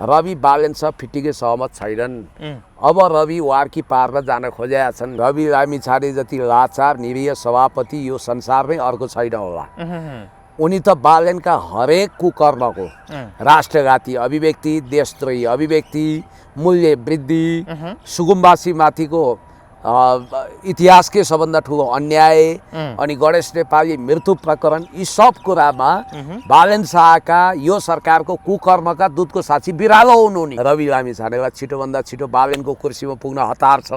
रवि बालेनसँग फिटिकै सहमत छैनन्। अब रवि वारकी पारमा जान खोजेका छन्। रवि लामिछाने जति लाचार निरीह सभापति यो संसारमै अर्को छैन होला। उनी त बालेनका हरेक कुकर्मको राष्ट्रघाती अभिव्यक्ति, देशद्रोही अभिव्यक्ति, मूल्य वृद्धि, सुकुम्बासीमाथिको इतिहासकै सबभन्दा ठुलो अन्याय अनि गणेश नेपाली मृत्यु प्रकरण, यी सब कुरामा बालेन शाहका यो सरकारको कुकर्मका दूतको साक्षी बिरालो हुनु नि। रवि लामिछानेलाई छिटोभन्दा छिटो बालेनको कुर्सीमा पुग्न हतार छ।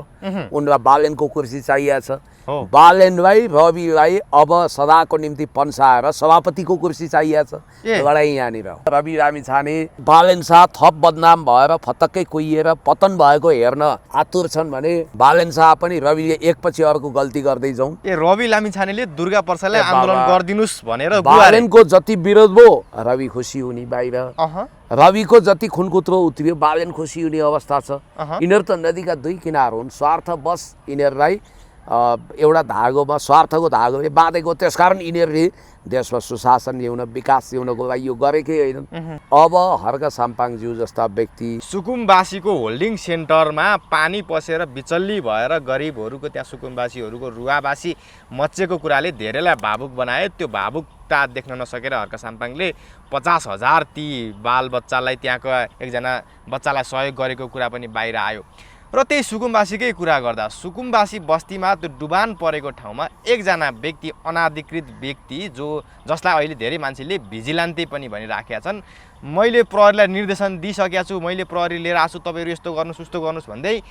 उनलाई बालेनको कुर्सी चाहिएको छ। बालेनलाई रविलाई अब सदाको निम्ति पन्साएर सभापतिको कुर्सी चाहिएको छ। लडाइँ यहाँनिर। रवि लामिछाने बालेन शाह थप बदनाम भएर फतक्कै कुहिएर पतन भएको हेर्न आतुर छन् भने बालेन शाह पनि रविले एकपछि अर्को गल्ती गर्दै जाउँ। रवि लामिछानेले दुर्गा प्रसादलाई आन्दोलन गरिदिनुस् भनेर बालेनको जति विरोध भयो रवि खुसी हुने बाहिर, रविको जति खुनकुत्रो उत्रियो बालेन खुसी हुने अवस्था छ। यिनीहरू त नदीका दुई किनार हुन्। स्वार्थवश यिनीहरूलाई एउटा धागोमा स्वार्थको धागोले बाँधेको, त्यसकारण यिनीहरूले देशमा सुशासन ल्याउन, विकास ल्याउनको लागि यो गरेकै होइनन्। अब हर्क साम्पाङज्यू जस्ता व्यक्ति सुकुम्बासीको होल्डिङ सेन्टरमा पानी पसेर बिचल्ली भएर गरिबहरूको, त्यहाँ सुकुम्बासीहरूको रुवाबासी मच्चेको कुराले धेरैलाई भावुक बनायो। त्यो भावुकता देख्न नसकेर हर्क साम्पाङले 50,000 ती बालबच्चालाई, त्यहाँको एकजना बच्चालाई सहयोग गरेको कुरा पनि बाहिर आयो। र त्यही सुकुम्बासीकै कुरा गर्दा सुकुम्बासी बस्तीमा त्यो डुबान परेको ठाउँमा एकजना व्यक्ति, अनाधिकृत व्यक्ति जसलाई अहिले धेरै मान्छेले भिजिलान्ते पनि भनिराखेका छन्, मैले प्रहरीलाई निर्देशन दिइसकेको छु, मैले प्रहरी लिएर आछु, तपाईँहरू यस्तो गर्नुहोस् उस्तो गर्नुहोस् भन्दै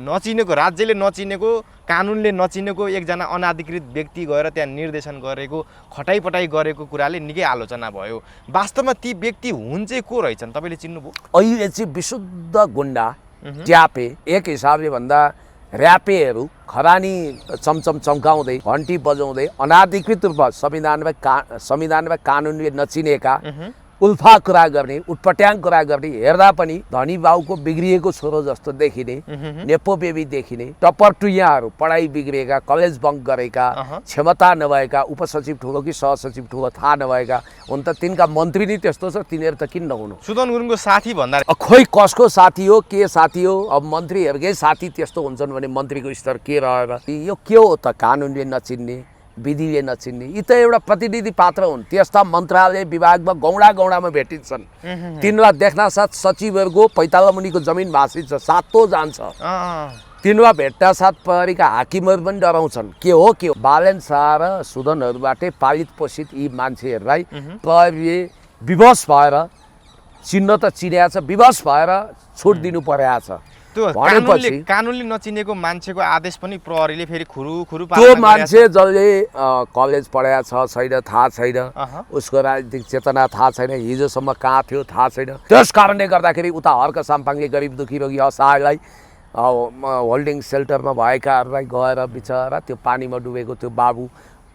नचिनेको, राज्यले नचिनेको, कानुनले नचिनेको एकजना अनाधिकृत व्यक्ति गएर त्यहाँ निर्देशन गरेको, खटाइपटाइ गरेको कुराले निकै आलोचना भयो। वास्तवमा ती व्यक्ति हुन् चाहिँ को रहेछन्, तपाईँले चिन्नुभयो? अहिले चाहिँ विशुद्ध गुन्डा, ट्यापे, एक हिसाबले भन्दा र्यापेहरू, खरानी चमचम चम्काउँदै, घन्टी बजाउँदै, अनाधिकृत रूपमा संविधानमा कानुनले नचिनेका उल्फा कुरा गर्ने, उटपट्याङ कुरा गर्ने, हेर्दा पनि धनी बाउको बिग्रिएको छोरो जस्तो देखिने, नेपो बेबी देखिने, टप्पर टुइयाहरू, पढाइ बिग्रिएका, कलेज बङ्क गरेका, क्षमता नभएका, उपसचिव ठुलो कि सहसचिव ठुलो थाहा नभएका हुन् त। तिनका मन्त्री नै त्यस्तो छ, तिनीहरू त किन नहुनु? सुदन गुरुङको साथी भन्दा खोइ कसको साथी हो, के साथी हो? अब मन्त्रीहरूकै साथी त्यस्तो हुन्छन् भने मन्त्रीको स्तर के रहेर? यो के हो त? कानुनले नचिन्ने, विधिले नचिन्ने, यी त एउटा प्रतिनिधि पात्र हुन्। त्यस्ता मन्त्रालय विभागमा गौडामा भेटिन्छन्। तिनलाई देख्न साथ सचिवहरूको पैताला मुनिको जमिन भाँचिन्छ, सातो जान्छ। तिनलाई भेट्दा साथ प्रहरीका हाकिमहरू पनि डराउँछन्। के हो के हो? बालेन शाह र सुदनहरूबाटै पालित पोषित यी मान्छेहरूलाई प्रहरीले विवश भएर, चिन्न त चिनेको छ, विवश भएर छुट दिनु परेको छ। कानुनले नचिनेको मान्छेको आदेश पनि प्रहरीले फेरि खुरुखुरु त्यो मान्छे जसले कलेज पढाएको छ छैन थाहा छैन, उसको राजनीतिक चेतना थाहा छैन, हिजोसम्म कहाँ थियो थाहा छैन। त्यस कारणले गर्दाखेरि उता हर्क साम्पाङले गरिब दुखी रोगी असहायलाई, होल्डिङ सेल्टरमा भएकाहरूलाई गएर बिचरा त्यो पानीमा डुबेको त्यो बाबु,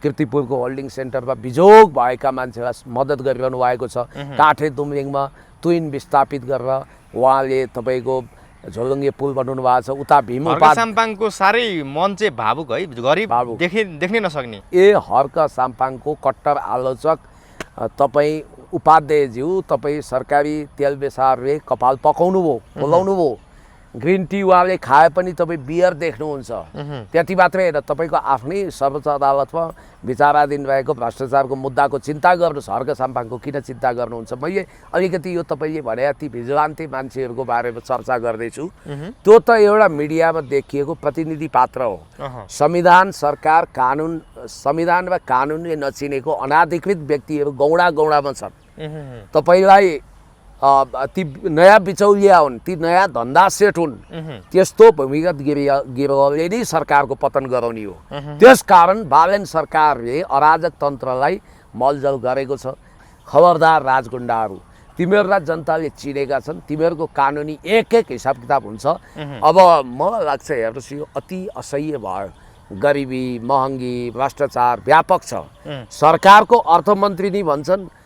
किर्तिपुरको होल्डिङ सेन्टरमा बिजोग भएका मान्छेलाई मद्दत गरिरहनु भएको छ। काठे दुम्लिङमा तुइन विस्थापित गरेर उहाँले तपाईँको झोलुङ्गे पुल बनाउनु भएको छ। उता भीमपाल साम्पाङको साह्रै मन चाहिँ भावुक है, गरिब देख्नै नसक्ने। हर्क साम्पाङको कट्टर आलोचक तपाईँ उपाध्यायज्यू, तपाईँ सरकारी तेल बेसारले कपाल पकाउनु भयो, बोलाउनु भयो। ग्रिन टी उहाँले खाए पनि तपाईँ बियर देख्नुहुन्छ। त्यति मात्रै होइन, तपाईँको आफ्नै सर्वोच्च अदालतमा विचाराधीन रहेको भ्रष्टाचारको मुद्दाको चिन्ता गर्नुहोस्। हर्क साम्पाङको किन चिन्ता गर्नुहुन्छ? मैले अलिकति यो तपाईँले भने ती भिजिलान्ते मान्छेहरूको बारेमा चर्चा गर्दैछु। त्यो त एउटा मिडियामा देखिएको प्रतिनिधि पात्र हो। संविधान, सरकार, कानुन, संविधान वा कानुनले नचिनेको अनाधिकृत व्यक्तिहरू गौडामा छन्। तपाईँलाई ती नयाँ बिचौलिया हुन्, ती नयाँ धन्दा सेट हुन्। त्यस्तो भूमिगत गिरोहले नै सरकारको पतन गराउने हो। त्यसकारण बालेन सरकारले अराजक तन्त्रलाई मलजल गरेको छ। खबरदार राजगुण्डाहरू, तिमीहरूलाई जनताले चिनेका छन्, तिमीहरूको कानुनी एक हिसाब किताब हुन्छ। अब मलाई लाग्छ हेर्नुहोस्, यो अति असह्य भयो। गरिबी, महँगी, भ्रष्टाचार व्यापक छ। सरकारको अर्थमन्त्री नै भन्छन्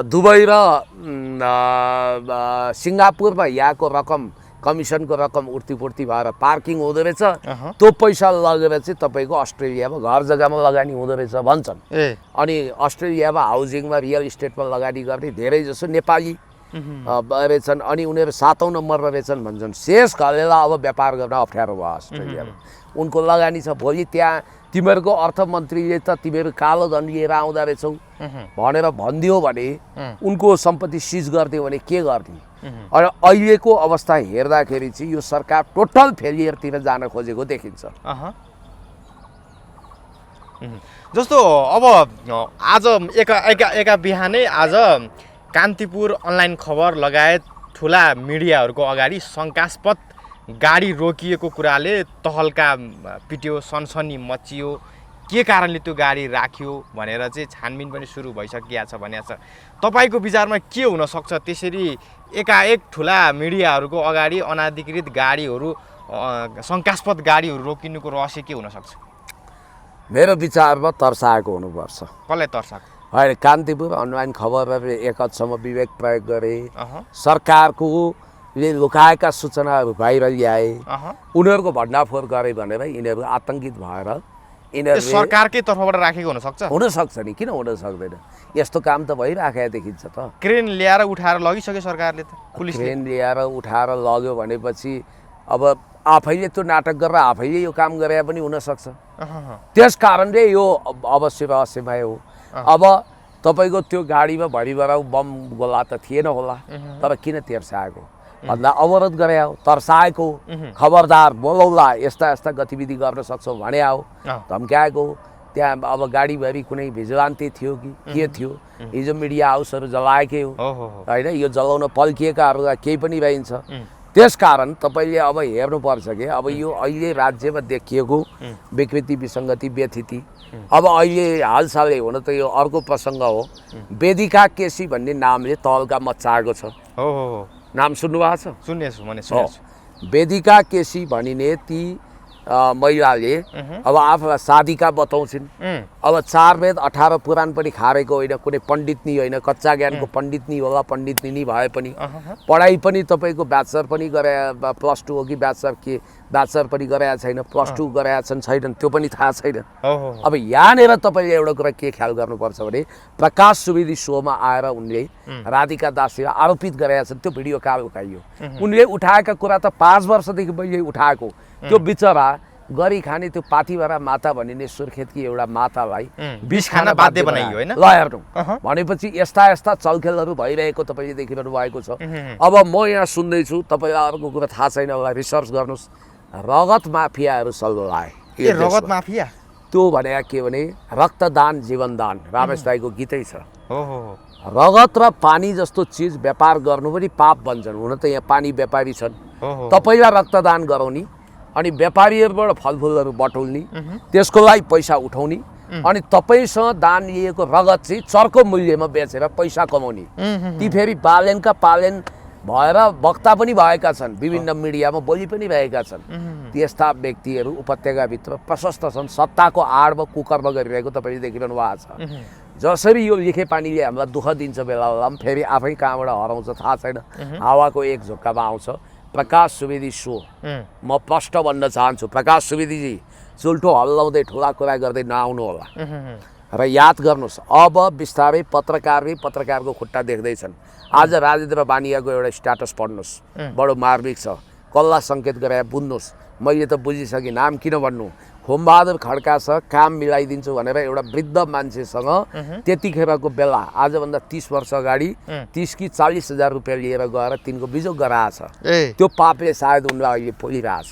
दुबई र सिङ्गापुरमा यहाँको रकम, कमिसनको रकम उर्तीपूर्ति भएर पार्किङ हुँदो रहेछ, त्यो पैसा लगेर चाहिँ तपाईँको अस्ट्रेलियामा घर जग्गामा लगानी हुँदो रहेछ भन्छन्। अनि अस्ट्रेलियामा हाउसिङमा, रियल इस्टेटमा लगानी गर्ने धेरै जसो नेपाली रहेछन् अनि उनीहरू 7औं नम्बरमा रहेछन् भन्छन्। शेष घलेलाई अब व्यापार गर्न अप्ठ्यारो भयो अस्ट्रेलियामा। उनको लगानी छ। भोलि त्यहाँ तिमीहरूको अर्थमन्त्रीले त तिमीहरू कालो धन लिएर आउँदा रहेछौ भनेर भनिदियो भने उनको सम्पत्ति सिज गरिदियो भने के गर्ने? अनि अहिलेको अवस्था हेर्दाखेरि चाहिँ यो सरकार टोटल फेलियरतिर जान खोजेको देखिन्छ। जस्तो अब आज एका बिहानै आज कान्तिपुर अनलाइन खबर लगायत ठुला मिडियाहरूको अगाडि शङ्कास्पद गाडी रोकिएको कुराले तहल्का पिट्यो, सनसनी मचियो। के कारणले त्यो गाडी राख्यो भनेर चाहिँ छानबिन पनि सुरु भइसकिया छ भनेको छ। तपाईँको विचारमा के हुनसक्छ त्यसरी एकाएक ठुला मिडियाहरूको अगाडि अनाधिकृत गाडीहरू, शङ्कास्पद गाडीहरू रोकिनुको रहस्य के हुनसक्छ? मेरो विचारमा तर्साएको हुनुपर्छ। कसलाई तर्साएको? होइन, कान्तिपुर अनलाइन खबरहरूले एक हदसम्म विवेक प्रयोग गरे, सरकारकोले लुकाएका सूचनाहरू बाहिर ल्याए, उनीहरूको भण्डाफोर गरे भनेर यिनीहरू आतङ्कित भएर यिनीहरू सरकारकै तर्फबाट राखेको हुनसक्छ। हुनसक्छ नि, किन हुन सक्दैन? यस्तो काम त भइराखेको देखिन्छ त। क्रेन ल्याएर उठाएर लगिसक्यो सरकारले, त पुलिसले क्रेन ल्याएर उठाएर लग्यो भनेपछि अब आफैले त्यो नाटक गरेर आफैले यो काम गरे पनि हुनसक्छ। त्यस कारणले यो अवश्य रहस्यमय हो। अब तपाईँको त्यो गाडीमा भरिभर बम गोला त थिएन होला, तर किन तेर्साएको भन्दा अवरोध गरे हो, तर्साएको, खबरदार बोलाउला, यस्ता यस्ता गतिविधि गर्न सक्छौ भने हो, धम्क्याएको। त्यहाँ अब गाडीभरि कुनै भिजिलान्ती थियो कि के थियो? हिजो मिडिया हाउसहरू जलाएकै हो होइन? यो जलाउन पल्किएकाहरूलाई केही पनि रहन्छ। त्यसकारण तपाईँले अब हेर्नुपर्छ कि अब यो अहिले राज्यमा देखिएको विकृति, विसङ्गति, व्यथिति अब अहिले हालसालै हुन त यो अर्को प्रसङ्ग हो। वेदिका केसी भन्ने नामले तहल्का मच्चाएको छ। नाम सुन्नुभएको छ? सुनेछु। वेदिका केसी भनिने ती महिलाले अब आफूलाई साधिका बताउँछिन्। अब 4 वेद 18 पुराण पनि खारेको होइन, कुनै पण्डितनी होइन, कच्चा ज्ञानको पण्डितनी होला, पण्डितनी नै भए पनि पढाइ पनि तपाईँको ब्याचलर पनि गरे, +2 हो कि ब्याचलर पनि गरेका छैन, +2 गरेका छन् छैनन् त्यो पनि थाहा छैन। अब यहाँनिर तपाईँले एउटा कुरा के ख्याल गर्नुपर्छ भने प्रकाश सुवेदी सोमा आएर उनले राधिका दासीलाई आरोपित गरेका छन्। त्यो भिडियो कहाँ उठाइयो? उनले उठाएका कुरा त 5 वर्षदेखि पहिले उठाएको। त्यो बिचरा गरी खाने त्यो पाथिभरा माता भनिने सुर्खेतकी एउटा मातालाई विष खान बाध्य बनाइयो होइन? ल हेर्नु भनेपछि यस्ता यस्ता चलखेलहरू भइरहेको तपाईँले देखिरहनु भएको छ। अब म यहाँ सुन्दैछु, तपाईँलाई अर्को कुरा थाहा छैन होला, रिसर्च गर्नुहोस्। रगत माफियाहरू सल्लाए। रगत माफिया त्यो भने के भने रक्तदान जीवनदान, रमेश दाईको गीतै छ। रगत र पानी जस्तो चिज व्यापार गर्नु पनि पाप भन्छन्। हुन त यहाँ पानी व्यापारी छन्, तपाईँलाई रक्तदान गराउने अनि व्यापारीहरूबाट फलफुलहरू बटुल्ने, त्यसको लागि पैसा उठाउने अनि तपाईँसँग दान लिएको रगत चाहिँ चर्को मूल्यमा बेचेर पैसा कमाउने। ती फेरि पालेनका पालेन भएर वक्ता पनि भएका छन्, विभिन्न मिडियामा बोली पनि रहेका छन्। त्यस्ता व्यक्तिहरू उपत्यकाभित्र प्रशस्त छन्। सत्ताको आडमा कुकर्म गरिरहेको तपाईँले देखिरहनु भएको छ। जसरी यो लेखे पानीले हामीलाई दुःख दिन्छ बेला बेला, फेरि आफै कहाँबाट हराउँछ थाहा छैन, हावाको एक झोक्कामा आउँछ। प्रकाश सुवेदी सो म प्रष्ट भन्न चाहन्छु, प्रकाश सुवेदीजी चुल्ठो हल्लाउँदै ठुला कुरा गर्दै नआउनु होला र याद गर्नुहोस्। अब बिस्तारै पत्रकारको खुट्टा देख्दैछन्। आज राजेन्द्र बानियाको एउटा स्ट्याटस पढ्नुहोस्, बडो मार्मिक छ। कल्ला सङ्केत गराए बुझ्नुहोस्। मैले त बुझिसकेँ, नाम किन भन्नु? होमबहादुर खड्का छ, काम मिलाइदिन्छु भनेर एउटा वृद्ध मान्छेसँग त्यतिखेरको बेला आजभन्दा 30 वर्ष अगाडि 30 कि 40 हजार रुपियाँ लिएर गएर तिनको बिजोग गराएछ। त्यो पापले सायद उनलाई अहिले पोलिरहेछ।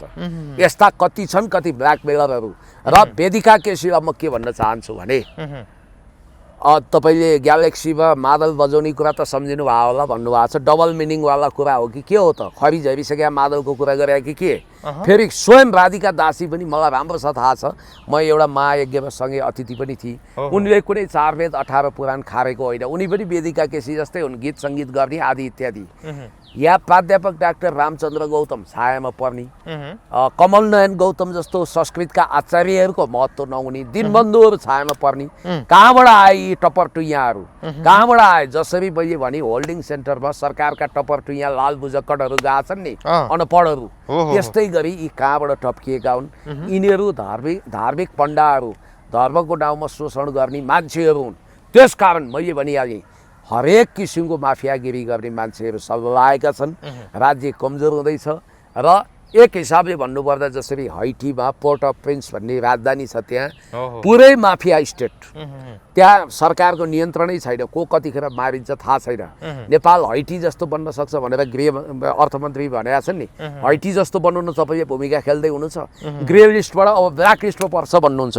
यस्ता कति छन्, कति ब्ल्याकमेलरहरू। र वेदिका केसीलाई म के भन्न चाहन्छु भने तपाईँले ग्यालेक्सीमा मादल बजाउने कुरा त सम्झिनु भयो होला, भन्नुभएको छ। डबल मिनिङवाला कुरा हो कि के हो त? खरी झरिसकेका मादलको कुरा गरे कि के? फेरि स्वयं राधिका दासी पनि मलाई राम्रो छ, थाहा छ। म एउटा महायज्ञमा सँगै अतिथि पनि थिएँ। उनले कुनै 4 वेद 18 पुराण खारेको होइन, उनी पनि वेदिका केसी जस्तै हुन्, गीत सङ्गीत गर्ने आदि इत्यादि। यहाँ प्राध्यापक डाक्टर रामचन्द्र गौतम छायामा पर्ने, कमल नयन गौतम जस्तो संस्कृतका आचार्यहरूको महत्त्व नहुने, दीनबन्धुहरू छायामा पर्ने। कहाँबाट आए यी टपर टुइयाहरू? कहाँबाट आए? जसरी मैले भने होल्डिङ सेन्टरमा सरकारका टपर टुइया लाल बुझक्कटहरू गएका छन् नि, अनपढहरू, त्यस्तै गरी यी कहाँबाट टप्किएका हुन्? यिनीहरू धार्मिक पण्डाहरू, धर्मको नाउँमा शोषण गर्ने मान्छेहरू हुन्। त्यसकारण मैले भनिहालेँ, हरेक किसिमको माफियागिरी गर्ने मान्छेहरू सल्लाएका छन्। राज्य कमजोर हुँदैछ र एक हिसाबले भन्नुपर्दा जसरी हाइटीमा पोर्ट अफ प्रिन्स भन्ने राजधानी छ, त्यहाँ पुरै माफिया स्टेट, त्यहाँ सरकारको नियन्त्रणै छैन, को कतिखेर मारिन्छ थाहा छैन। नेपाल हाइटी जस्तो बन्न सक्छ भनेर अर्थमन्त्री भनेका छन् नि, हाइटी जस्तो बन्नु तपाईँले भूमिका खेल्दै हुनुहुन्छ। ग्रे लिस्टबाट अब ब्ल्याक लिस्टमा पर्छ भन्नुहुन्छ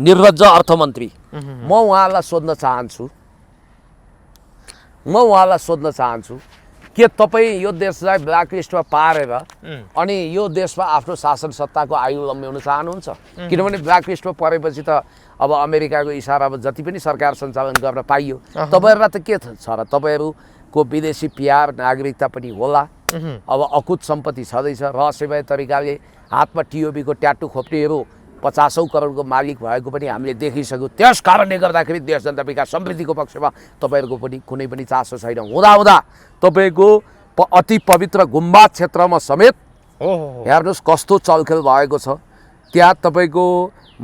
निर्लज्ज अर्थमन्त्री। म उहाँलाई सोध्न चाहन्छु के तपाईँ यो देशलाई ब्ल्याक लिस्टमा पारेर अनि यो देशमा आफ्नो शासन सत्ताको आयु लम्ब्याउन चाहनुहुन्छ? किनभने ब्ल्याक लिस्टमा परेपछि त अब अमेरिकाको इसारामा जति पनि सरकार सञ्चालन गर्न पाइयो, तपाईँहरूलाई त के छ र? तपाईँहरूको विदेशी पिआर नागरिकता पनि होला, अब अकुत सम्पत्ति छँदैछ, रहस्यमय तरिकाले हातमा टिओबीको ट्याटु खोप्नेहरू 50औं करोडको मालिक भएको पनि हामीले देखिसक्यौँ। त्यस कारणले गर्दाखेरि देश जनता विकास समृद्धिको पक्षमा तपाईँहरूको पनि कुनै पनि चासो छैन। हुँदा तपाईँको अति पवित्र गुम्बा क्षेत्रमा समेत हेर्नुहोस् कस्तो चलखेल भएको छ। त्यहाँ तपाईँको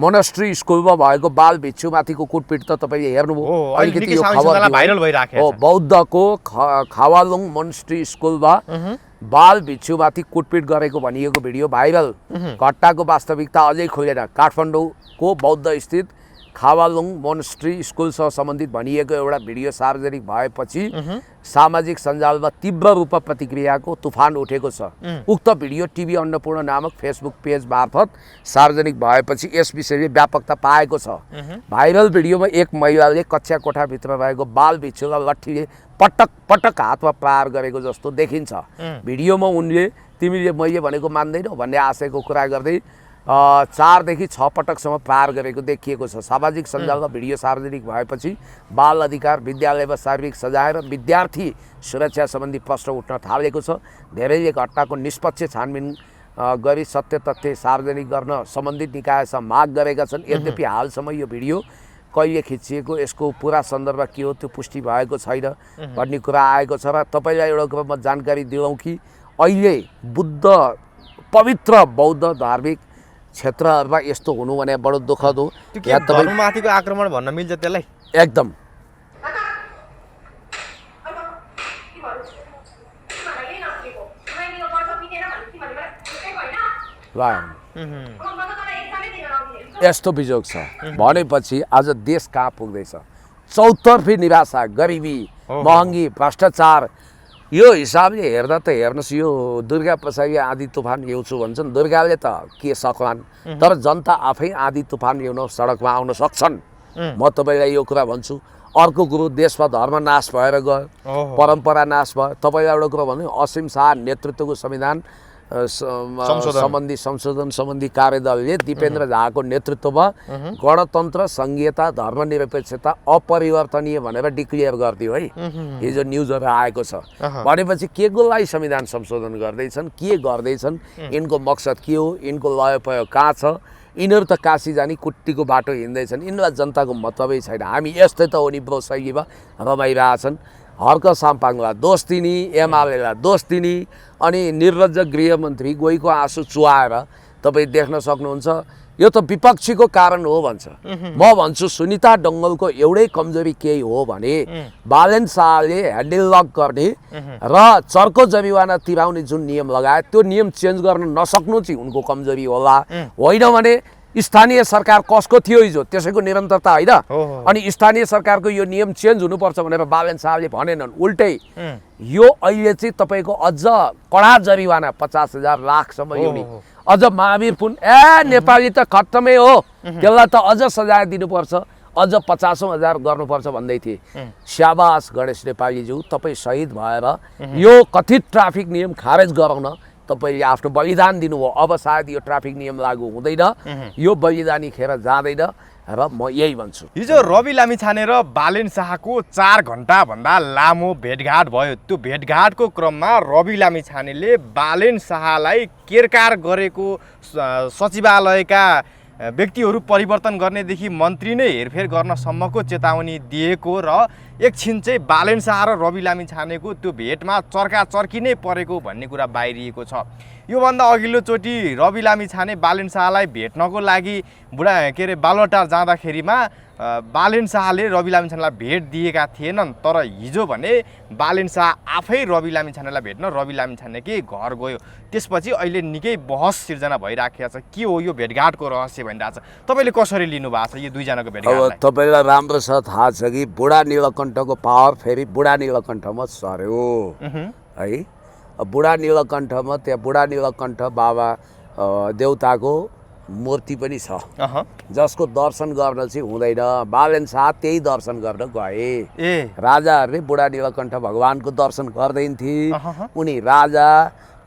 मोनास्ट्री स्कुलमा भएको बाल भिक्षुमाथिको कुटपिट त तपाईँले हेर्नुभयो, अलिकति यो खबर भाइरल भइराखेको हो। बौद्धको खावालुङ मोनास्ट्री स्कुलमा बाल भिक्षुमाथि कुटपिट गरेको भनिएको भिडियो भाइरल। घटनाको वास्तविकता अझै खुलेन। काठमाडौँको बौद्ध स्थित खावालुङ मोनास्ट्री स्कुलसँग सम्बन्धित भनिएको एउटा भिडियो सार्वजनिक भएपछि सामाजिक सञ्जालमा तीव्र रूपमा प्रतिक्रियाको तुफान उठेको छ। उक्त भिडियो टिभी अन्नपूर्ण नामक फेसबुक पेज मार्फत सार्वजनिक भएपछि यस विषयले व्यापकता पाएको छ। भाइरल भिडियोमा एक महिलाले कक्षा कोठाभित्र रहेको बाल भिक्षुलाई लट्ठीले पटक पटक हातमा प्रहार गरेको जस्तो देखिन्छ। भिडियोमा उनले तिमीले मैले भनेको मान्दैनौ भन्ने आशयको कुरा गर्दै 4 देखि 6 पटकसम्म प्रहार गरेको देखिएको छ। सामाजिक सञ्जालमा भिडियो सार्वजनिक भएपछि बाल अधिकार, विद्यालयमा शारीरिक सजाय र विद्यार्थी सुरक्षा सम्बन्धी प्रश्न उठ्न थालेको छ। धेरैले घटनाको निष्पक्ष छानबिन गरी सत्य तथ्य सार्वजनिक गर्न सम्बन्धित निकायसँग माग गरेका छन्। यद्यपि हालसम्म यो भिडियो कहिले खिचिएको, यसको पुरा सन्दर्भ के हो त्यो पुष्टि भएको छैन भन्ने कुरा आएको छ। र तपाईँलाई एउटा कुरा म जानकारी दिलाउँ कि अहिले पवित्र बौद्ध धार्मिक क्षेत्रहरूमा यस्तो हुनु भने बडो दुःखद हो। यहाँ धर्ममाथिको आक्रमण भन्न मिल्छ त्यसलाई? एकदम। यस्तो बिजोग छ भनेपछि आज देश कहाँ पुग्दैछ? चौतर्फी निराशा, गरिबी, महँगी, भ्रष्टाचार। यो हिसाबले हेर्दा त हेर्नुहोस्, यो दुर्गा प्रसादी आँधी तुफान ल्याउँछु भन्छन्, दुर्गाले त के सक्लान्, तर जनता आफै आँधी तुफान ल्याउन सडकमा आउन सक्छन्। म तपाईँलाई यो कुरा भन्छु। अर्को कुरो, देशमा धर्म नाश भएर गयो, परम्परा नाश भयो। तपाईँलाई एउटा कुरा भन्नु, असीम शाह नेतृत्वको संविधान संशोधन सम्बन्धी कार्यदलले दिपेन्द्र झाको नेतृत्वमा गणतन्त्र, संघीयता, धर्मनिरपेक्षता अपरिवर्तनीय भनेर डिक्लेयर गरिदियो है। हिजो न्युजहरू आएको छ। भनेपछि के को लागि संविधान संशोधन गर्दैछन्, के गर्दैछन्, यिनको मकसद के हो, यिनको लय प्रयोग कहाँ छ? यिनीहरू त काशी जाने कुट्टीको बाटो हिँड्दैछन्, यिनीहरूलाई जनताको मतलबै छैन। हामी यस्तै त हो नि ब्रो शैलीमा रमाइरहेछन्। हर्क साम्पाङलाई दोष दिने, एमालेलाई दोष दिने, अनि निर्लज्ज गृहमन्त्री गोहीको आँसु चुहाएर तपाईँ देख्न सक्नुहुन्छ। यो त विपक्षीको कारण हो भन्छ। म भन्छु सुनिता डङ्गलको एउटै कमजोरी केही हो भने बालेन शाहले ह्यान्डल लक गर्ने र चर्को जरिवाना तिराउने जुन नियम लगाए त्यो नियम चेन्ज गर्न नसक्नु चाहिँ उनको कमजोरी होला। होइन भने स्थानीय सरकार कसको थियो हिजो, त्यसैको निरन्तरता होइन। अनि स्थानीय सरकारको यो नियम चेन्ज हुनुपर्छ भनेर बालेन शाहले भनेनन्। उल्टै यो अहिले चाहिँ तपाईँको अझ कडा जरिवाना 50,000 लाखसम्म युनि, अझ महावीर पुन नेपाली त खत्तमै हो, त्यसलाई त अझ सजाय दिनुपर्छ, अझ 50,000 गर्नुपर्छ भन्दै थिए। स्याबास गणेश नेपालीज्यू, तपाईँ शहीद भएर यो कथित ट्राफिक नियम खारेज गराउन तपाईँले आफ्नो बलिदान दिनुभयो। अब सायद यो ट्राफिक नियम लागू हुँदैन, यो बलिदानी खेर जाँदैन र म यही भन्छु। हिजो रवि लामिछाने र बालेन शाहको 4 घण्टाभन्दा लामो भेटघाट भयो। त्यो भेटघाटको क्रममा रवि लामिछानेले बालेन शाहलाई केरकार गरेको सचिवालयका व्यक्तिहरू परिवर्तन गर्नेदेखि मन्त्री नै हेरफेर गर्न सम्मको चेतावनी दिएको र एकछिन चाहिँ बालेन शाह र रवि लामिछानेको त्यो भेटमा चर्का चर्की नै परेको भन्ने कुरा बाहिरिएको छ। योभन्दा अघिल्लोचोटि रवि लामिछाने बालेन शाहलाई भेट्नको लागि बालुवाटार जाँदाखेरिमा बालेन शाहले रवि लामिछानेलाई भेट दिएका थिएनन्। तर हिजो भने बालेन शाह आफै रवि लामिछानेलाई भेट्न रवि लामिछानेकै घर गयो। त्यसपछि अहिले निकै बहस सिर्जना भइराखेको छ। के हो यो भेटघाटको रहस्य भनिरहेको छ, तपाईँले कसरी लिनुभएको छ यो दुईजनाको भेटघाटलाई? अब तपाईँलाई राम्रोसँग थाहा छ कि बुढा नीलकण्ठको पावर फेरि बुढा नीलकण्ठमा सर्यो है। बुढा नीलकण्ठमा त्यहाँ बुढा नीलकण्ठ बाबा देउताको मूर्ति पनि छ, जसको दर्शन गर्न चाहिँ हुँदैन। बालेन शाह त्यही दर्शन गर्न गए। राजाहरूले बुढा नीलकण्ठ भगवानको दर्शन गर्दैनथे। उनी राजा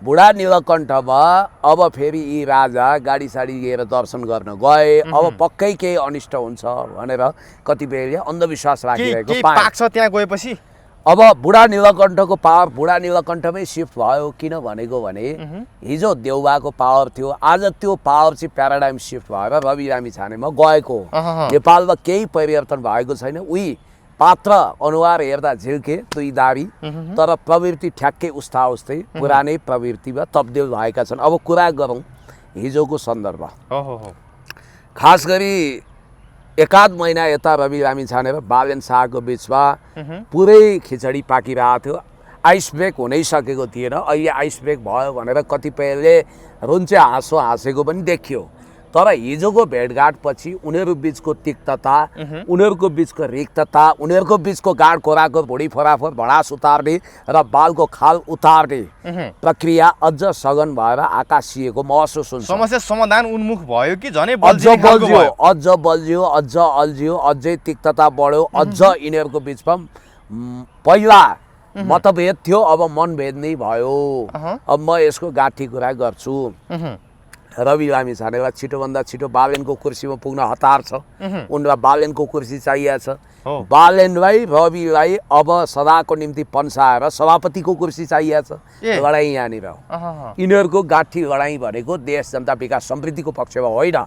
बुढा नीलकण्ठमा अब फेरि यी राजा गाडी साडी लिएर दर्शन गर्न गए। अब पक्कै केही अनिष्ट हुन्छ भनेर कतिपयले अन्धविश्वास राखिरहेको पाक्छ त्यहाँ गएपछि। अब बुढा नीलकण्ठको पावर बुढा नीलकण्ठमै सिफ्ट भयो। किन भनेको भने हिजो देउबाको पावर थियो, आज त्यो पावर चाहिँ प्याराडाइम सिफ्ट भएर रवि लामिछानेमा गएको। नेपालमा केही परिवर्तन भएको छैन। उही पात्र अनुहार हेर्दा झिल्के दुई दारी, तर प्रवृत्ति ठ्याक्कै उस्ता उस्तै पुरानै प्रवृत्तिमा तब्दिल भएका छन्। अब कुरा गरौँ हिजोको सन्दर्भ। खास गरी एकाध महिना यता रवि लामिछाने र बालेन शाहको बिचमा पुरै खिचडी पाकिरहेको थियो। आइस ब्रेक हुनै सकेको थिएन। अहिले आइस ब्रेक भयो भनेर कतिपयले रुन्चे हाँसो हाँसेको पनि देखियो। तर हिजोको भेटघाटपछि उनीहरू बिचको तिक्तता, उनीहरूको बिचको रिक्तता, उनीहरूको बिचको गाड खोराको भुँडी फोराफोर भडास उतार्ने र बालको खाल उतार्ने प्रक्रिया अझ सघन भएर आकाशिएको महसुस हुन्छ। समस्या समाधान उन्मुख भयो कि झनै अझ बल्झियो, अझ अल्झियो, अझै तिक्तता बढ्यो। अझ यिनीहरूको बिचमा पहिला मतभेद थियो, अब मनभेद नै भयो। अब म यसको गाठी कुरा गर्छु। रवि लामिछानेलाई छिटोभन्दा छिटो बालेनको कुर्सीमा पुग्न हतार छ। उनलाई बालेनको कुर्सी चाहिएको छ। बालेनलाई रविलाई अब सदाको निम्ति पन्साएर सभापतिको कुर्सी चाहिएको छ। लडाइँ यहाँनिर यिनीहरूको गाठी लडाइँ भनेको देश जनता विकास समृद्धिको पक्षमा होइन,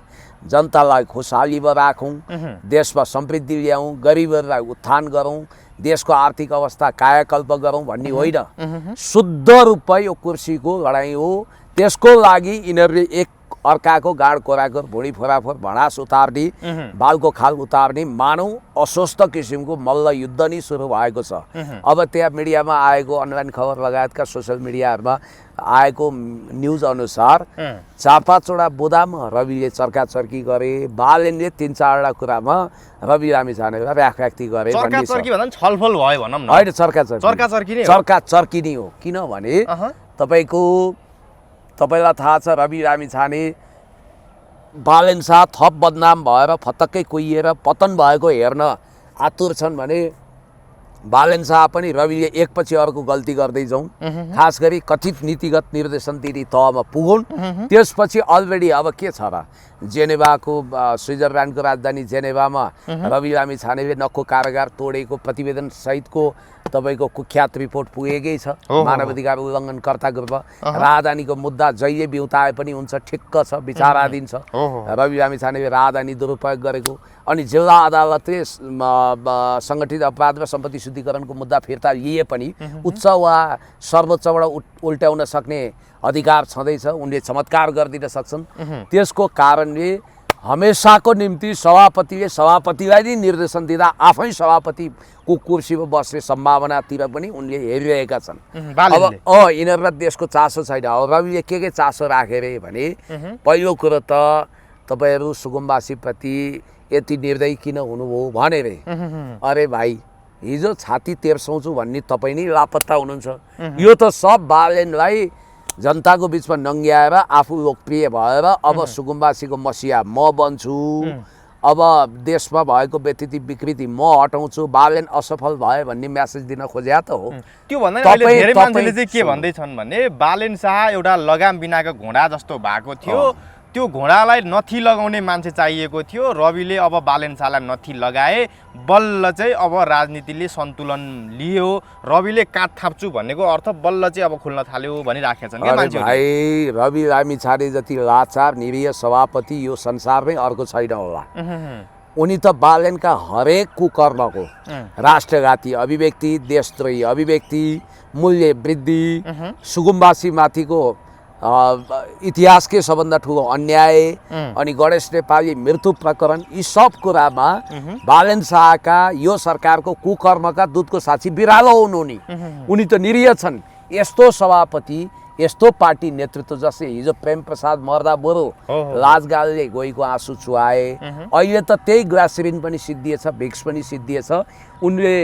जनतालाई खुसहालीमा राखौँ, देशमा समृद्धि ल्याउँ, गरिबहरूलाई उत्थान गरौँ, देशको आर्थिक अवस्था कायाकल्प गरौँ भन्ने होइन। शुद्ध रूपमा यो कुर्सीको लडाइँ हो। त्यसको लागि यिनीहरूले एक अर्काको गाड कोराको भुँडी फोराफोर भडास उतार्ने, बालको खाल उतार्ने मानौँ अस्वस्थ किसिमको मल्ल युद्ध नै सुरु भएको छ। अब त्यहाँ मिडियामा आएको अनलाइन खबर लगायतका सोसियल मिडियाहरूमा आएको न्युज अनुसार 4-5वटा बुदामा रविले चर्काचर्की गरे, बालेनले 3-4वटा कुरामा रवि लामिछानेलाई व्याख्याक्ति गरे। छलफल भयो भनौँ न। होइन, चर्काचर्की नै हो। किनभने तपाईँलाई थाहा छ रवि लामिछाने बालेन शाह थप बदनाम भएर फतक्कै कुहिएर पतन भएको हेर्न आतुर छन् भने बालेन शाह पनि रविले एकपछि अर्को गल्ती गर्दै जाउँ, खास गरी कथित नीतिगत निर्देशन दिने तहमा पुगुन्। त्यसपछि अलरेडी अब के छ र, जेनेभाको स्विजरल्यान्डको राजधानी जेनेभामा रवि लामिछानेले नक्को कारागार तोडेको प्रतिवेदन सहितको तपाईँको कुख्यात रिपोर्ट पुगेकै छ। मानवाधिकार उल्लङ्घनकर्ताको रूपमा राजधानीको मुद्दा जहिले बिउताए पनि हुन्छ, ठिक्क छ, विचाराधीन छ। रवि लामिछानेले राजधानी दुरुपयोग गरेको अनि जिल्ला अदालतले सङ्गठित अपराध र सम्पत्ति शुद्धिकरणको मुद्दा फिर्ता लिए पनि उच्च वा सर्वोच्चबाट उल्ट्याउन सक्ने अधिकार छँदैछ। उनले चमत्कार गरिदिन सक्छन्। त्यसको कारणले हमेसाको निम्ति सभापतिलाई नै निर्देशन दिँदा आफै सभापतिको कुर्सीमा बस्ने सम्भावनातिर पनि उनले हेरिरहेका छन्। अब यिनीहरूलाई देशको चासो छैन। अब रविले के चासो राखे रे भने पहिलो कुरो त तपाईँहरू सुकुम्बासीप्रति यति निर्दयी किन हुनुभयो भने रे। अरे भाइ, हिजो छाती तेर्साउँछु भन्ने तपाईँ नै लापत्ता हुनुहुन्छ। यो त सब बालेनलाई जनताको बिचमा नङ्ग्याएर आफू लोकप्रिय भएर अब सुकुम्बासीको मसिया म बन्छु, अब देशमा भएको व्यतिथि विकृति म हटाउँछु, बालेन असफल भयो भन्ने म्यासेज दिन खोज्या त हो। त्यो भन्दा अहिले धेरै मान्छेले चाहिँ के भन्दैछन् भने बालेन शाह एउटा लगाम बिनाको घोडा जस्तो भएको थियो, त्यो घोडालाई नथी लगाउने मान्छे चाहिएको थियो। रविले अब बालेन शाहलाई नथी लगाए, बल्ल चाहिँ अब राजनीतिले सन्तुलन लियो। रविले काट थाप्छु भन्नेको अर्थ बल्ल चाहिँ अब खुल्न थाल्यो भनिराखेका छन् क्या मान्छेहरू। भाइ, रवि लामिछाने जति लाचार निरीह सभापति यो संसारमै अर्को छैन होला। उनी त बालेनका हरेक कुकर्मको राष्ट्रघाती अभिव्यक्ति, देशद्रोही अभिव्यक्ति, मूल्य वृद्धि, सुकुम्बासी माथिको इतिहासकै सबभन्दा ठुलो अन्याय अनि गणेश नेपाली मृत्यु प्रकरण यी सब कुरामा बालेन शाहका यो सरकारको कुकर्मका दूतको साक्षी बिरालो हुन् उनी त निरीह छन्। यस्तो सभापति यस्तो पार्टी नेतृत्व जसले हिजो प्रेम प्रसाद मर्दा बरु लाजगालले गएको आँसु चुहाए, अहिले त त्यही ग्रासिरिन पनि सिद्धिएछ, भिक्स पनि सिद्धिएछ, उनले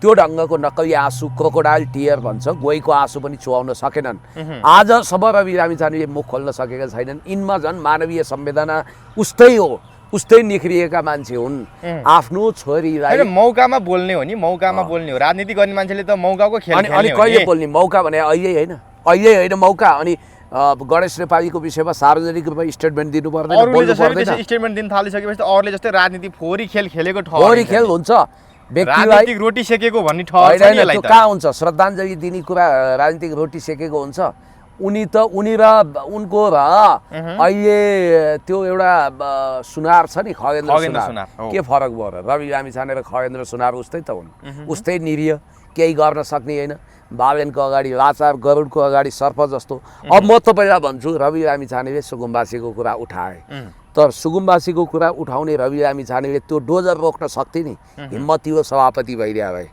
त्यो ढङ्गको नक्कली आँसु क्रोकोडाइल टियर भन्छ गएको आँसु पनि चुहाउन सकेनन्। आजसम्म रवि लामिछानेले मुख खोल्न सकेका छैनन्। यिनमा झन् मानवीय संवेदना उस्तै हो, उस्तै निखरिएका मान्छे हुन्। आफ्नो छोरीलाई मौकामा बोल्ने हो नि, मौकामा बोल्ने हो। राजनीति गर्ने मान्छेले त मौकाको खेल खेल्ने हो। अनि कहिले बोल्ने मौका भने अहिले होइन मौका। अनि गणेश नेपालीको विषयमा सार्वजनिक रूपमा स्टेटमेन्ट दिनु पर्दैन, बोल्नु पर्दैन। स्टेटमेन्ट दिन थालिसकेपछि त अरूले जस्तै राजनीति फोरी खेल खेलेको ठहर, फोरी खेल हुन्छ। राजनीतिक रोटी सेकेको भन्ने ठहर छ नि यसलाई त। कहाँ हुन्छ श्रद्धाञ्जली दिने कुरा राजनीतिक रोटी सेकेको हुन्छ। उनी र उनको र अहिले त्यो एउटा सुनार छ नि खगेन्द्र सुनार, के फरक भयो र? रवि लामिछाने र खगेन्द्र सुनार उस्तै त हुन्, उस्तै निरीह, केही गर्न सक्ने होइन। बालेनको अगाडि लाचार, गरुडको अगाडि सर्प जस्तो। अब म तपाईँलाई भन्छु, रवि लामिछानेले सुकुम्बासीको कुरा उठाए, तर सुकुम्बासीको कुरा उठाउने रवि लामिछानेले त्यो डोजर रोक्न सक्थे नि, हिम्मतिलो सभापति भइदिया भए